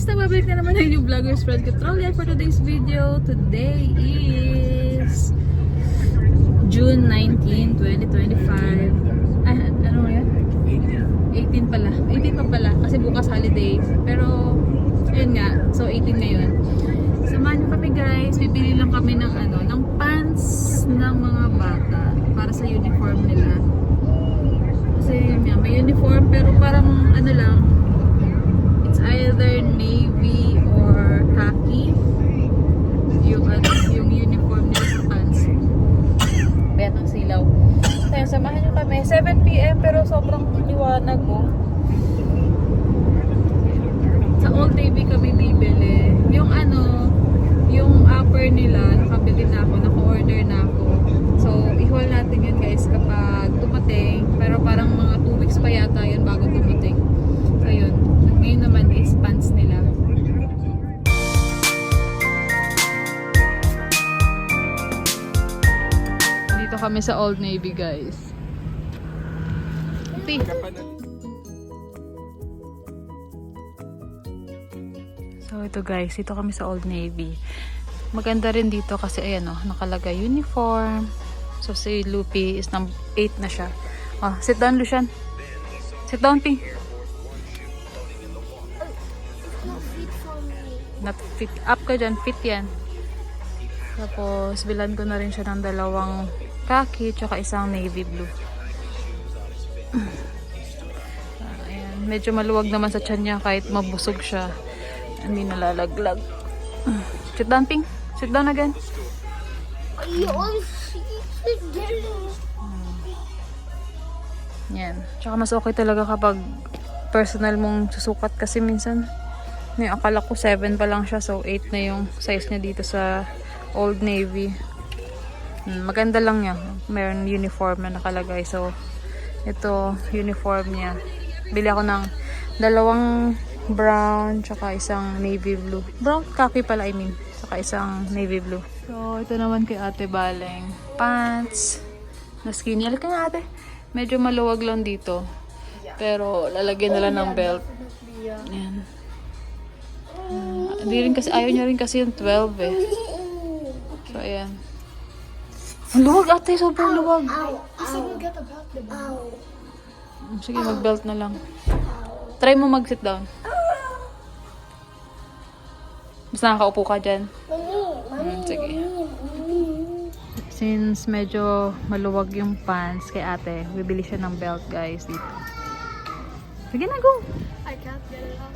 guys! Nababalik na naman yung vloggers friend ko, Trolia, for today's video. Today is June 19, 2025. Ano yan? 18 pala. 18 pa pala. Kasi bukas holiday. Pero, ayun nga. So, 18 ngayon. Samahan nyo kami guys. Bibili lang kami ng ng pants ng mga bata para sa uniform nila. Kasi yun nga, may uniform pero parang lang, it's either navy or khaki yung uniform nila sa pants. Bayat ng silaw. Kaya samahan nyo kami. 7 PM pero sobrang liwanag mo. Sa Old Navy kami bibili. Yung upper nila, nakabili na ako, naka-order na ako. So, i-haul natin yun guys kapag dumating. Pero parang mga 2 weeks pa yata yun bago dumating. So, yun. Ngayon naman is pants nila. Dito kami sa Old Navy guys. So ito guys, dito kami sa Old Navy. Maganda rin dito kasi ayan nakalagay uniform. So si Lupi is number 8 na siya. Oh, sit down Lucian. Sit down Pi. Not fit. Up ka dyan, fit yan. Tapos bilan ko na rin siya ng 2 khaki tsaka isang navy blue. Ayan, medyo maluwag naman sa tiyan niya kahit mabusog siya. Hindi nalalaglag. Sit down, Ping. Sit down again. Yan. Tsaka mas okay talaga kapag personal mong susukat kasi minsan akala ko 7 pa lang siya. So 8 na yung size niya dito sa Old Navy. Maganda lang niya. Meron uniform na nakalagay. So ito uniform niya. Bili ako ng 2 brown, tsaka isang navy blue. Brown khaki pala, I mean. Tsaka isang navy blue. So, ito naman kay Ate Baleng. Pants. Na skinny. Halika nga ate. Medyo maluwag lang dito. Pero, lalagyan nila ng belt. Ayan. Hindi rin kasi, ayaw niya rin kasi yung 12 eh. So, ayan. Ang luwag ate, sobrang luwag. Sige, mag-belt na lang. Try mo mag-sit down. Basta nakaupo ka dyan. Sige. Since medyo maluwag yung pants kay ate, bibili siya ng belt guys dito. Sige na, go! I can't get it off.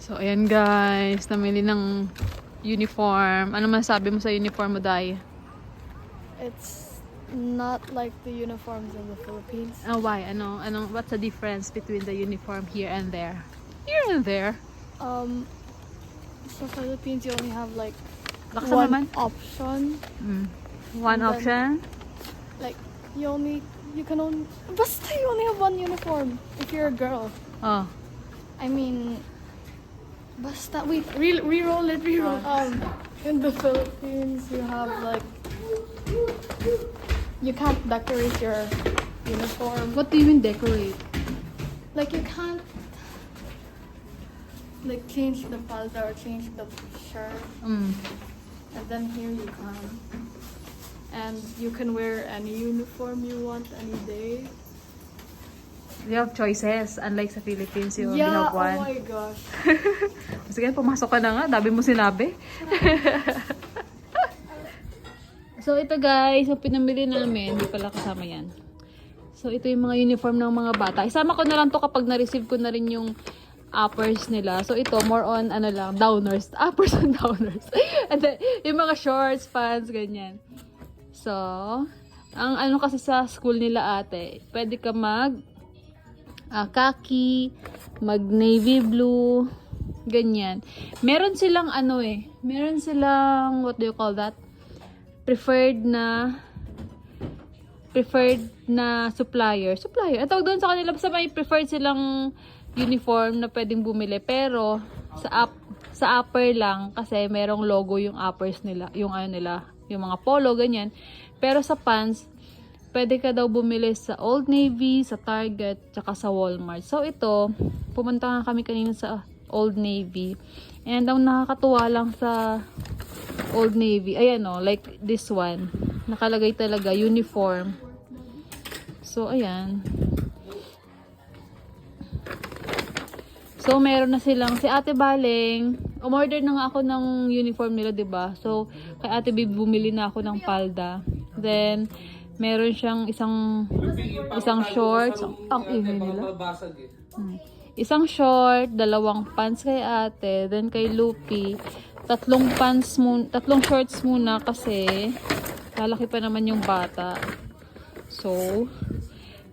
So, ayan guys. Namili ng uniform. Ano masasabi mo sa uniform mo, Day? It's not like the uniforms in the Philippines. Oh, why? What's the difference between the uniform here and there? Here and there? So Philippines, you only have like Laksa one naman? option. One And then, option? Like you only have one uniform if you're a girl. Oh. I mean, basta wait, re-roll it. In the Philippines, you have like you can't decorate your uniform. What do you mean decorate? Like you can't like change the palda or change the shirt. And then here you can. And you can wear any uniform you want any day. You have choices. Unlike sa Philippines, you only Yeah, have one. oh my gosh. Sige, pumasok ka na nga. Dami mo sinabi. So, ito guys, yung pinamili namin, hindi pala kasama yan. So, ito yung mga uniform ng mga bata. Isama ko na lang to kapag na-receive ko na rin yung uppers nila. So, ito, more on, downers. Uppers and downers. And then, yung mga shorts, pants, ganyan. So, ang kasi sa school nila ate, pwede ka khaki, mag navy blue, ganyan. Meron silang meron silang, what do you call that? Preferred na supplier. Ang tawag doon sa kanila, basta may preferred silang uniform na pwedeng bumili. Pero, sa upper lang, kasi merong logo yung uppers nila, yung mga polo, ganyan. Pero sa pants, pwede ka daw bumili sa Old Navy, sa Target, tsaka sa Walmart. So, ito, pumunta nga kami kanina sa Old Navy. And ang nakakatuwa lang sa Old Navy, ayan o, like this one. Nakalagay talaga, uniform. So, ayan. So, meron na silang, si Ate Baleng, umorder na nga ako ng uniform nila, 'di ba? So, kay Ate Bib bumili na ako ng palda. Then, meron siyang isang shorts. Ang ingay nila. Isang short, dalawang pants kay Ate, then kay Lupi, tatlong shorts muna kasi lalaki pa naman yung bata. So,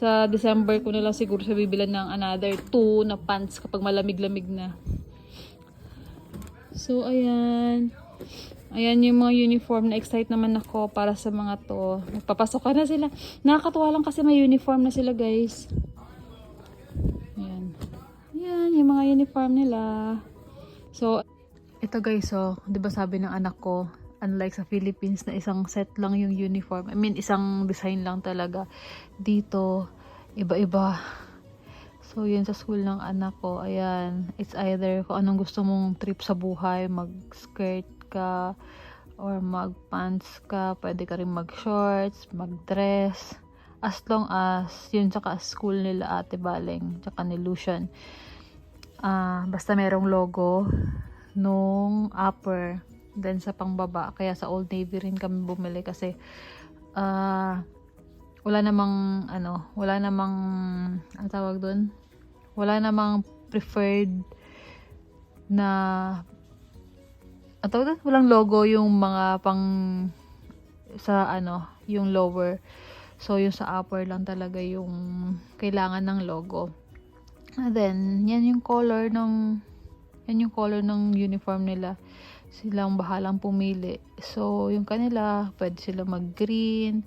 sa December ko na lang siguro siya bibilan ng another 2 na pants kapag malamig-lamig na. So, ayan. Ayan yung mga uniform. Na-excite naman ako para sa mga to. Nagpapasok na sila. Nakakatuwa lang kasi may uniform na sila, guys. Ayan. Ayan, yung mga uniform nila. So, ito guys, oh. Diba sabi ng anak ko, unlike sa Philippines na isang set lang yung uniform. I mean, isang design lang talaga. Dito, iba-iba. So, yun sa school ng anak ko. Ayan. It's either kung anong gusto mong trip sa buhay. Mag-skirt ka or mag-pants ka. Pwede ka rin mag-shorts, mag-dress. As long as yun saka school nila Ate Baleng tsaka ni Lucian. Basta merong logo nung upper. Then sa pangbaba. Kaya sa Old Navy rin kami bumili kasi wala namang tawag doon? Wala namang preferred na walang logo yung mga pang sa yung lower. So yung sa upper lang talaga yung kailangan ng logo. And then yan yung color ng uniform nila. Silang bahalang pumili. So yung kanila, pwede sila mag-green,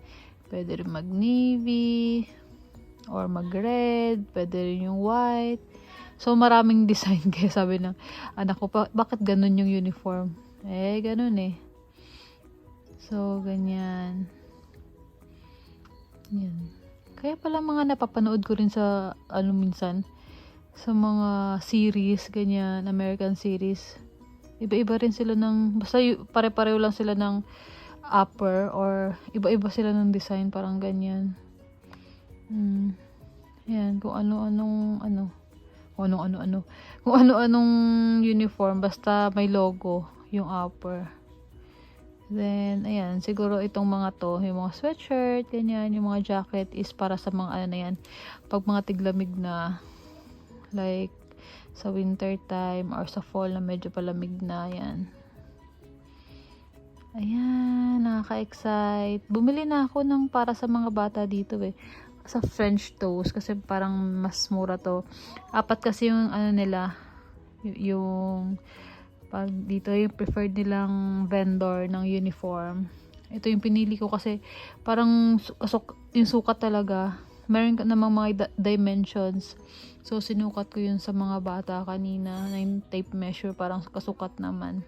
pwede rin mag-navy, or mag-red, pwede rin yung white. So, maraming design. Kaya sabi ng anak ko, bakit ganun yung uniform? Ganun eh. So, ganyan. Yan. Kaya pala mga napapanood ko rin sa, minsan, sa mga series, ganyan, American series. Iba-iba rin sila basta pare-pareho lang sila ng upper, or iba-iba sila ng design, parang ganyan. Yan, kung ano-anong uniform, basta may logo yung upper. Then, ayan, siguro itong mga to, yung mga sweatshirt, ganyan, yung mga jacket is para sa mga yan, pag mga tiglamig na, like, sa winter time or sa fall na medyo palamig na, yan. Ayan, nakaka-excite. Bumili na ako ng para sa mga bata dito sa French Toast kasi parang mas mura to. 4 kasi yung nila, yung pag dito yung preferred nilang vendor ng uniform. Ito yung pinili ko kasi parang yung sukat talaga. Meron namang mga dimensions. So sinukat ko yun sa mga bata kanina na yung tape measure, parang kasukat naman.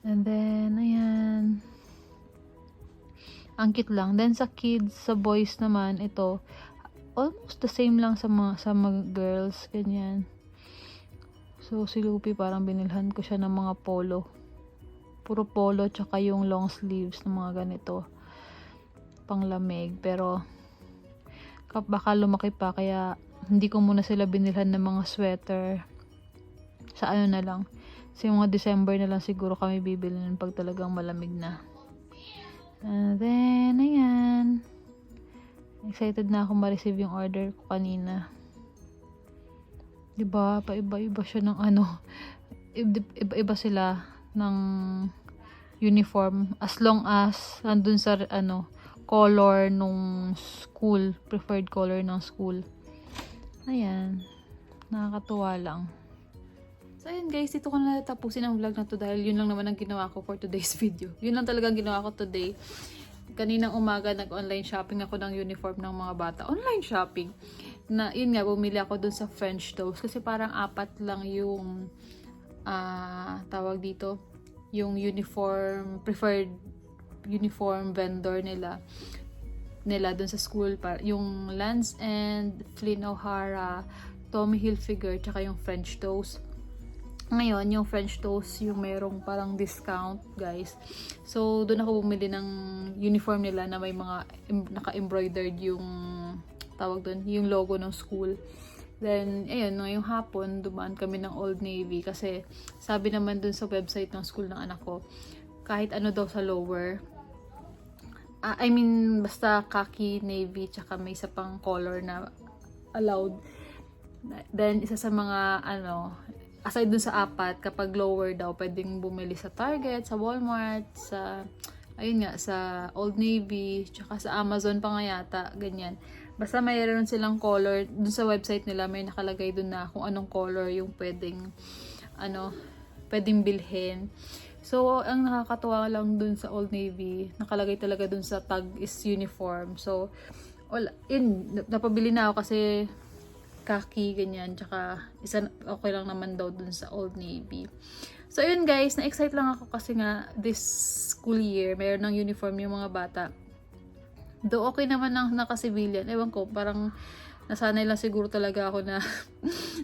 And then, ayan. Ang cute lang. Then, sa kids, sa boys naman, ito, almost the same lang sa mga girls. Ganyan. So, si Lupi, parang binilhan ko siya ng mga polo. Puro polo, tsaka yung long sleeves ng mga ganito. Panglamig. Pero, baka lumaki pa, kaya hindi ko muna sila binilhan ng mga sweater. Sa na lang. Kasi mga December na lang siguro kami bibili nun pag talagang malamig na. And then, ayan. Excited na ako ma-receive yung order ko kanina. Diba? Paiba-iba siya ng iba-iba sila ng uniform. As long as nandun sa color nung school. Preferred color ng school. Ayan. Nakakatuwa lang. So, ayun guys, dito ko na tapusin ang vlog na to dahil yun lang naman ang ginawa ko for today's video. Yun lang talagang ginawa ko today. Kaninang umaga, nag-online shopping ako ng uniform ng mga bata. Online shopping. Na, yun nga, bumili ako dun sa French Toast. Kasi parang 4 lang yung, tawag dito, yung uniform, preferred uniform vendor nila dun sa school. Yung Lands End, Flynn O'Hara, Tommy Hilfiger, tsaka yung French Toast. Ngayon, yung French toast, yung merong parang discount, guys. So, doon ako bumili ng uniform nila na may mga naka-embroidered yung tawag doon, yung logo ng school. Then, ayun, ngayong hapon, dumaan kami ng Old Navy kasi sabi naman dun sa website ng school ng anak ko, kahit ano daw sa lower, basta khaki, navy, tsaka may isa pang color na allowed. Then, isa sa mga, aside dun sa apat, kapag lower daw, pwedeng bumili sa Target, sa Walmart, sa, ayun nga, sa Old Navy, tsaka sa Amazon pa nga yata, ganyan. Basta mayroon silang color, dun sa website nila, may nakalagay dun na kung anong color yung pwedeng, pwedeng bilhin. So, ang nakakatuwa lang dun sa Old Navy, nakalagay talaga dun sa tag is uniform. So, napabili na ako kasi khaki, ganyan, tsaka okay lang naman daw dun sa Old Navy. So, ayun guys, na-excite lang ako kasi nga this school year, mayroon ng uniform yung mga bata. Though okay naman ang naka-civilian, ewan ko, parang nasanay lang siguro talaga ako na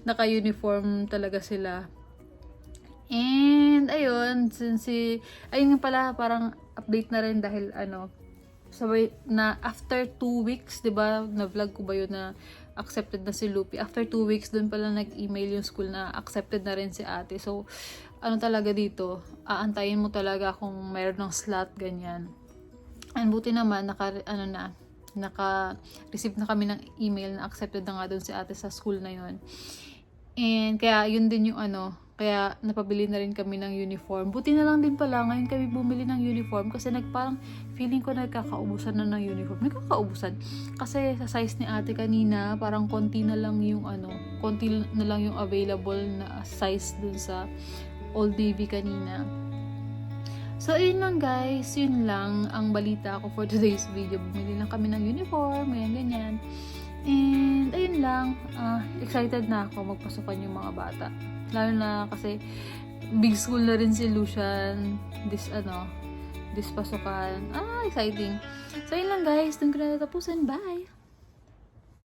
naka-uniform talaga sila. And, ayun, ayun pala, parang update na rin dahil sabay na after 2 weeks, 'di ba? Na-vlog ko ba 'yun na accepted na si Lupi. After 2 weeks doon pala nag-email yung school na accepted na rin si Ate. So, talaga dito, aantayin mo talaga kung mayroon ng slot ganyan. And buti naman naka-receive na kami ng email na accepted na nga doon si Ate sa school na 'yon. And kaya yun din yung kaya napabili na rin kami ng uniform. Buti na lang din pala ngayon kami bumili ng uniform kasi parang feeling ko nagkakaubusan na ng uniform. Nagkakaubusan. Kasi sa size ni Ate kanina, parang konti na lang yung available na size dun sa Old Navy kanina. So, ayun lang guys. Yun lang ang balita ko for today's video. Bumili lang kami ng uniform, ganyan. And, ayun lang. Excited na ako magpasukan yung mga bata. Lalo na kasi big school na rin si Lucian this pasukan. Exciting. So, yun lang guys. Doon ko na natapusin. Bye!